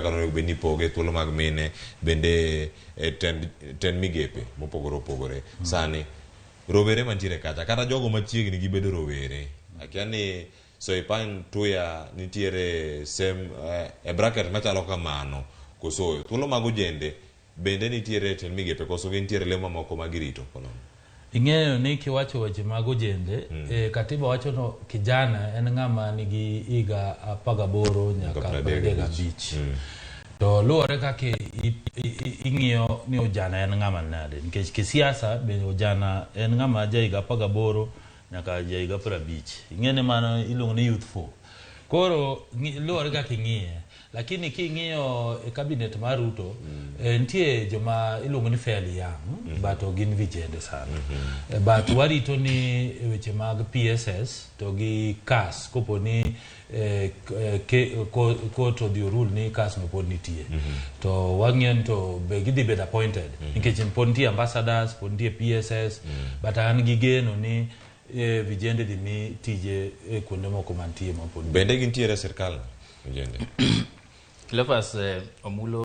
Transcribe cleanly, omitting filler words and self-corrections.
kaka no beni poge thuolo mag mine bende ten migepe mopogore opogore sani rovere mantiere kacha kata jogo machiegni gi bedo rovere akia ni Soipan Tuya nitiere e bracket machalo kamano koso thuolo mag ojende bende nitiere ten migepe koso nitiere lemo moko magirito kono. Ing'eyo ni kiwacho weche mag ojende katiba wacho no kijana en ng'ama nigi higa 18 nyaka 35 to luwore kaka ing'iyo ni ojana en ng'ama nade nikech kisiasa bende ojana en ng'ama ja higa 18 nyaka ja higa 50 ing'ene mano iluongo ni youthful koro luwore kaka ing'iye lakini king'iyo e cabinet mar Ruto nitie joma iluongo ni fairly young but gin vijende sana but warito ni weche mag PSS to gi CAS kopo ni court odhi rule ni CAS no pod nitie to wang'en to be gidhi bedo appointed nikech pod nitie ambassadors pod nitie PSS but an gi geno ni vijende dhi mi tije kuonde moko mantie mapod bende gintiere sirkal vijende Cleophas Omulo